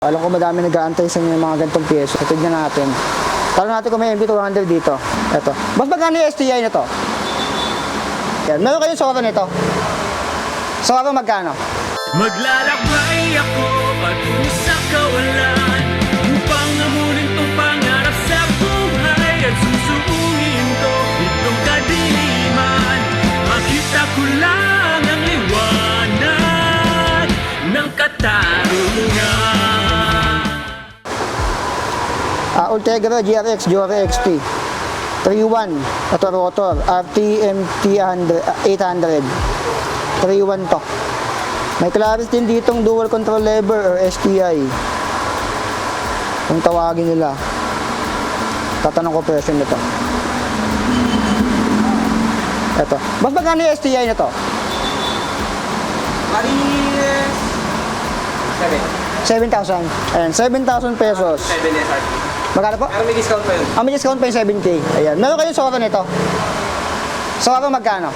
Alam ko madami nag-aantay sa inyo ng mga ganitong piyesa. So, tignan natin. Tanong natin kung may MT200 dito. Ito. Mas magkano yung STI nito? Yan. Meron kayong Sora nito? Sora magkano? Maglalakbay ako patungo sa kawalan upang amunin tong pangarap sa buhay at susuungin to itong kadiliman. Makita ko lang ang liwanag ng katarungan. Ultegra GRX, Jore XT 3.1. Ito rotor RTMT 800 3.1 to. May Claris din ditong dual control lever or STI kung tawagin nila. Tatanong ko presyo nito. Ito. Mas magkano yung STI na to? Maris 7. 7,000. Ayan, 7,000 pesos. 7 SRP. Magkano po? Pero may discount pa yun. May discount pa yung 7K. Ayan. Meron kayong Sora nito? Sora magkano?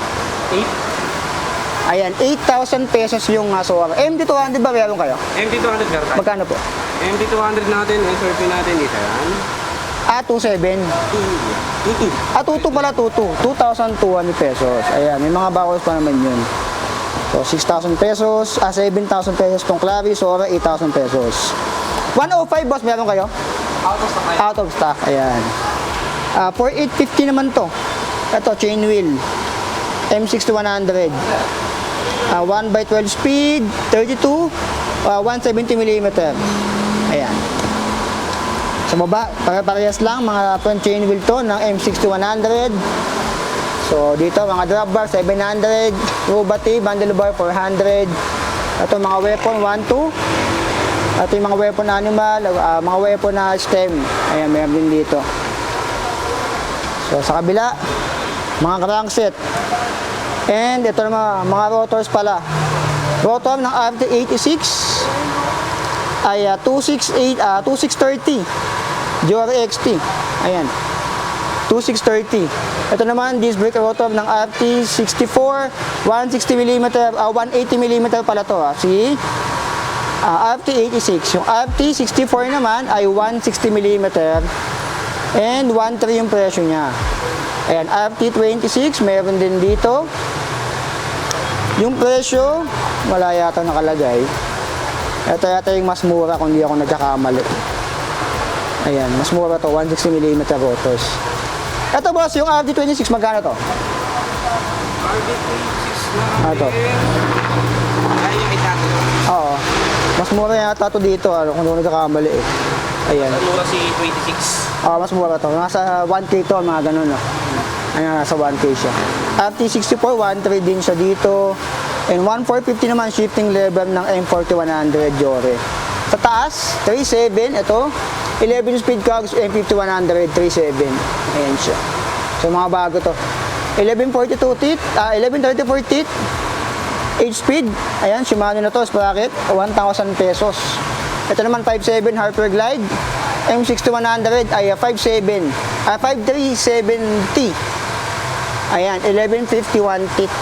8. Ayan, 8,000 pesos yung Sora. MT200 ba meron kayo? MT200 meron tayo. Magkano po? MT200 natin, SRP natin dito yan. 27. 22 pala, 22. 2,200 pesos. Ayan, may mga bawas pa naman yun. So, 6,000 pesos, 7,000 pesos tong Claris, Sora, 8,000 pesos. 105 boss, meron kayo? Out of stock tayo. Out of stock, ayan. 4,850 naman to. Ito, chain wheel. M6100. 1x12 speed, 32, 170mm. Ayan. Sa baba, pare-parehas lang, mga front chain wheel to ng M6100. So, dito, mga drop bar, 700. Rubati, bundle bar, 400. Ito, mga weapon, 1, 2. Ito yung mga weapon na animal, mga weapon na stem. Ayan, mayroon din dito. So, sa kabila, mga crankset. And ito naman, mga rotors pala. Rotor ng RT86 ay 2630 Jore XT. Ayan. 2630. Ito naman, disc brake rotor ng RT64 160mm, 180mm pala to. Si RT86. Yung RT64 naman ay 160mm and 1.3 yung presyo niya. Ayan, RT26 meron din dito. Yung presyo, wala yata nakalagay. Ito yata yung mas mura kung hindi ako nagkakamali. Ayan, mas mura to, 160mm rotors. Ito boss, yung RT26 magkano to? RT26 na. Ito. Ay, yung itato. Oo. Mas mura yata to dito, kung hindi ako nagkakamali eh. Ayan. Mura si 26. Mas mura to. Nasa 1K to, mga ganun, no? Ayan, nasa 1K siya. RT64, 1.3 din siya dito. And 1.450 naman shifting lever ng M4100 Jore. Sa taas, 3.7. Ito, 11 speed cogs, M5100, 3.7. Ayan siya. So, mga bago to. 1142 teeth, 1134 teeth. 8 speed. Ayan, Shimano na to, sprocket, 1,000 pesos. Ito naman, 5.7 Harper Glide. M6100 ay 5.7. 5.370. Ayan, 1151 teeth.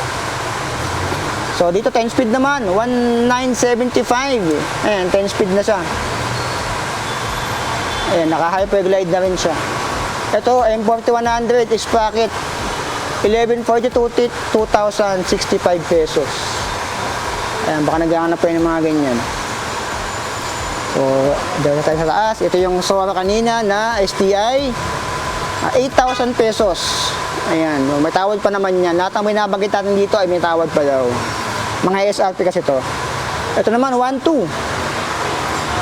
So, dito 10 speed naman, 1975. Ayan, 10 speed na siya. Ayan, naka-Hyper Glide na rin siya. Ito, M4100 sprocket. 1142 teeth, 2,065 pesos. Ayan, baka naghahanap pa yun ng mga ganyan. So, dito tayo sa taas. Ito yung Sora kanina na STI. 8,000 pesos. Ayan, may tawad pa naman yan. Lahat ng binabagit natin dito ay may tawad pa daw. Mga SRP kasi to. Ito naman, 1.2.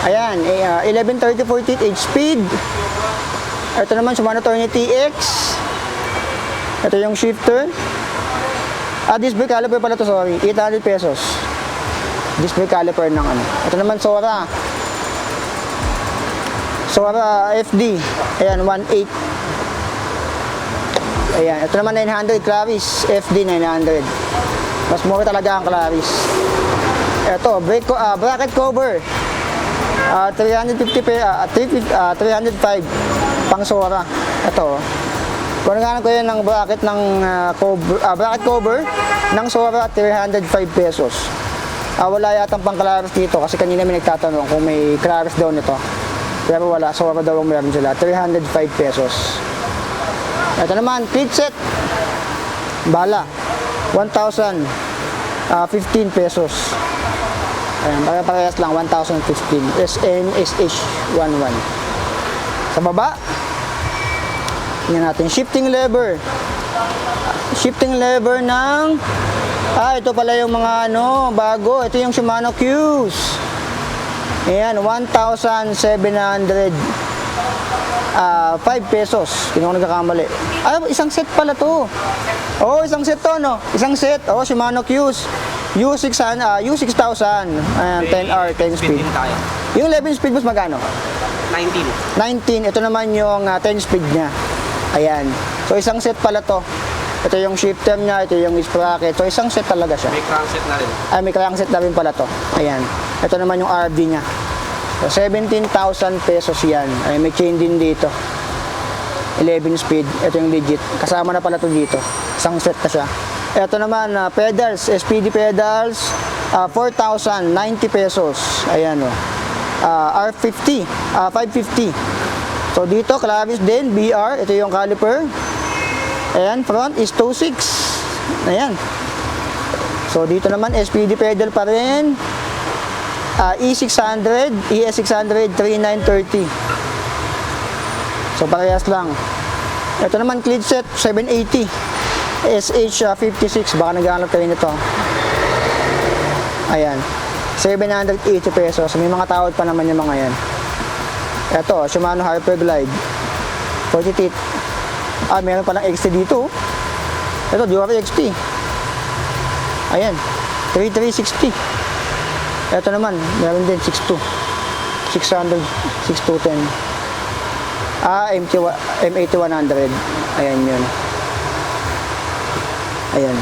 Ayan, 1134 teeth, 8 speed. Ito naman, Shimano Tourney TX. Ito yung shifter. Disc brake caliper pala to, sorry. 800 pesos. Disc brake caliper ng ano. Ito naman, Sora. Sora FD. Ayan, 1.8. Ayan, ito naman 900 Claris. FD 900. Mas mura talaga ang Claris. Ito, bracket cover. 350 305 pang Sora. Ito. Kung naghanap kayo ng bracket ng bracket cover ng Sora, 305 pesos. Wala yatang pang Claris dito kasi kanina may nagtatanong kung may Claris daw nito. Pero wala, so daw ang meron sila. 305 pesos. Ito naman, kit set. Bala. 1,015 pesos. Ayan, parehas lang, 1,015. SNSH11. Sa baba, tingnan natin, shifting lever. Shifting lever ng, ito pala yung mga bago. Ito yung Shimano Q's. Ayan, 1,705 pesos. Hindi ako nagkakamali. Isang set pala to. Isang set to, no? Isang set. Shimano Q's. U6000. Ayan, 10R, 10 speed. din tayo. Yung 11 speed boss magkano? 19. 19. Ito naman yung 10 speed niya. Ayan. So, isang set pala to. Ito yung shifter niya, ito yung sprocket. So, isang set talaga siya. May crankset na rin. May crankset na rin pala to. Ayan. Ito naman yung RV niya. So, 17,000 pesos yan. Ay, may chain din dito. 11 speed. Ito yung legit. Kasama na pala to dito. Isang set na siya. Ito naman, pedals. SPD pedals. 4,090 pesos. Ayan o. R50. 550. So, dito, Claris din. BR. Ito yung caliper. Ayan, front is 2.6. Ayan. So, dito naman, SPD pedal pa rin. E600, ES600, 3930. So, parehas lang. Ito naman, cleat set, 780. SH56, baka naghahanap kayo nito. Ayan. 780 pesos. May mga tawad pa naman yung mga yan. Ito, Shimano Hyperglide. 40 teeth. Meron palang XT dito. Ito, Dura XT. Ayan. 3360. Ito naman, meron din 62. 600, 6210. M8100. Ayan yun. Ayan.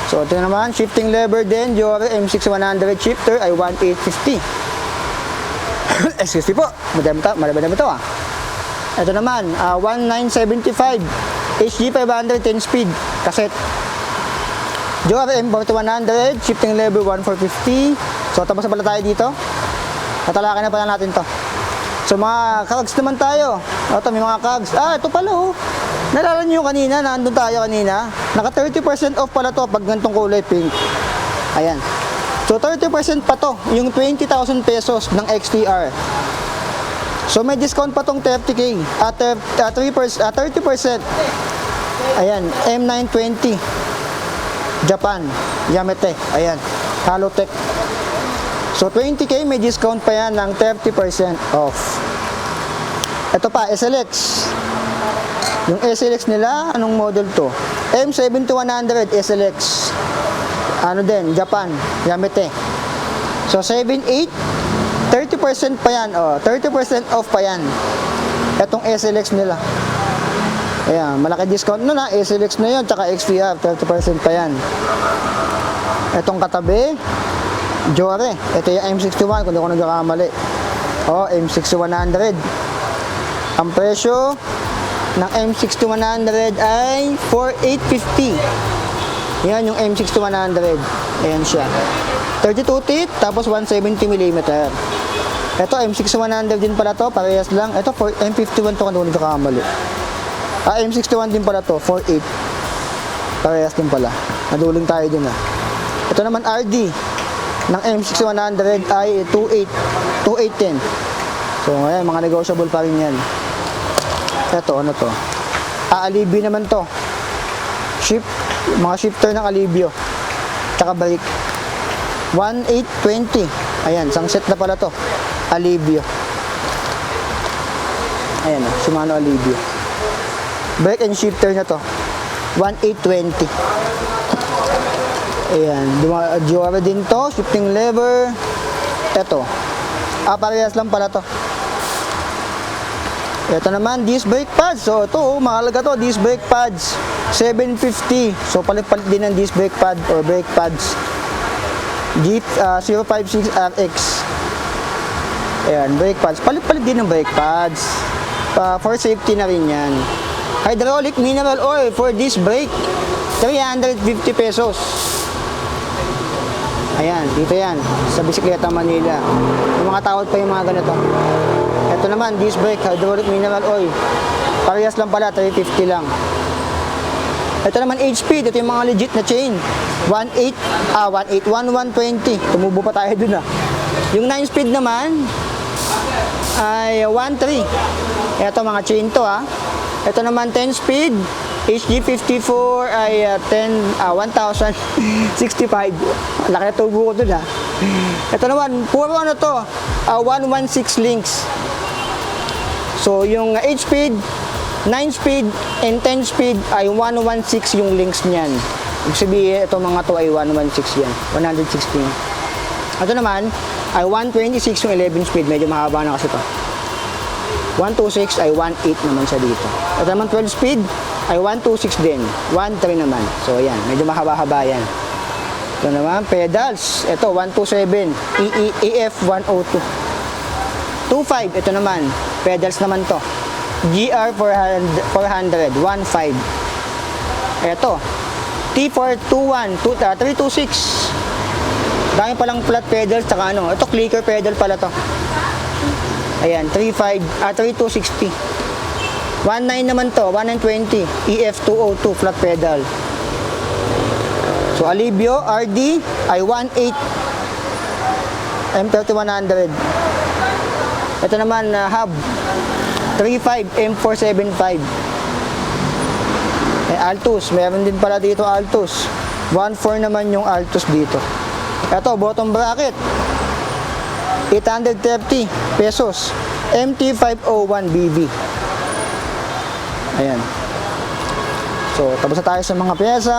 So, ito naman, shifting lever din. Dura M6100 shifter ay 1,850. Excuse me po. Madami ito ah. Ito naman, 1,975 HG500 10 speed cassette. Dura M4100 shifting lever 1,450. So tapos na pala tayo dito. Tatalakan na pala natin to. So mga cogs naman tayo. Ito may mga cogs. Ito pala oh. Nalala nyo kanina, nandun tayo kanina. Naka 30% off pala to pag ganitong kulay pink. Ayan. So 30% pa to, yung 20,000 pesos ng XTR. So may discount pa tong 30K at 30%. Ayan, M920 Japan, Yamete. Ayan, Halotech. So 20K may discount pa yan ng 30% off. Ito pa, SLX. Yung SLX nila, anong model to? M7100 SLX. Ano din, Japan, Yamete. So 7.8, 30% pa yan, 30% off pa yan. Etong SLX nila. Ayan, malaki discount nun ha, SLX na yun, tsaka XTR, 30% pa yan. Etong katabi, Jore. Ito yung M61, kung di ko nagkakamali. M6100. Ang presyo ng M6100 ay 4,850. Yan yung M6100. Ayan siya. 32 teeth, tapos 170mm. Ito, M6100 din pala to. Parehas lang. Ito, M51 to, kung hindi kakamali. M61 din pala to. 4.8. Parehas din pala. Naduling tayo din Ito naman, RD ng M6100 ay 2.810. So, ayan, mga negotiable pa rin yan. Ito, ano to? Alibio naman to. Mga shifter ng Alibio. Tsaka balik. 1,820. Ayan, isang set na pala to. Alibio. Ayan, Shimano Alibio. Brake and shifter na to. 1,820. Ayan, Jura din to. Shifting lever. Ito. Parehas lang pala to. Ito naman, disc brake pads. So, ito, mahalaga to, disc brake pads. 750. So, palit-palit din ng disc brake pad or brake pads. Jeep 056RX. Ayan, brake pads. Palit-palit din ng brake pads. For safety na rin yan. Hydraulic mineral oil for disc brake. 350 pesos. Ayan, dito yan. Sa Bisikleta Manila. Yung mga tawad pa yung mga ganito. Ito naman, disc brake, hydraulic mineral oil. Parehas lang pala, 350 lang. Ito naman, H-speed. Ito yung mga legit na chain. 1120. Tumubo pa tayo dun ah. Yung 9-speed naman, ay 13. Ito mga chain to ah. Ito naman 10-speed. HG54 ay 1065. Laki na tubo ko dun ah. Ito naman, puro ano to, 116 links. So yung 8-speed, 9-speed, and 10-speed ay 116 yung links niyan. Ibig sabihin, ito mga to ay 116 yan. 116. Ito naman ay 126 yung 11-speed. Medyo mahaba na kasi to. 126 ay 18 naman siya dito. Ito naman 12-speed ay 126 din. 13 naman. So ayan, medyo mahaba-haba yan. Ito naman, pedals. Ito, 127. EF 102. 25, ito naman. Pedals naman to. GR 400, 15. Ito, T421, 326. Dami palang flat pedals, tsaka ano. Ito, clicker pedal pala to. Ayan, 3260. 19 naman to, 1920. EF 202, flat pedal. So, Alivio RD ay 18. M3100. Ito naman, hub. 35 M475. Altus, meron din pala dito Altus. 1.4 naman yung Altus dito. Ito, bottom bracket. 830 pesos. MT501BV. Ayan. So, tapos na tayo sa mga pyesa.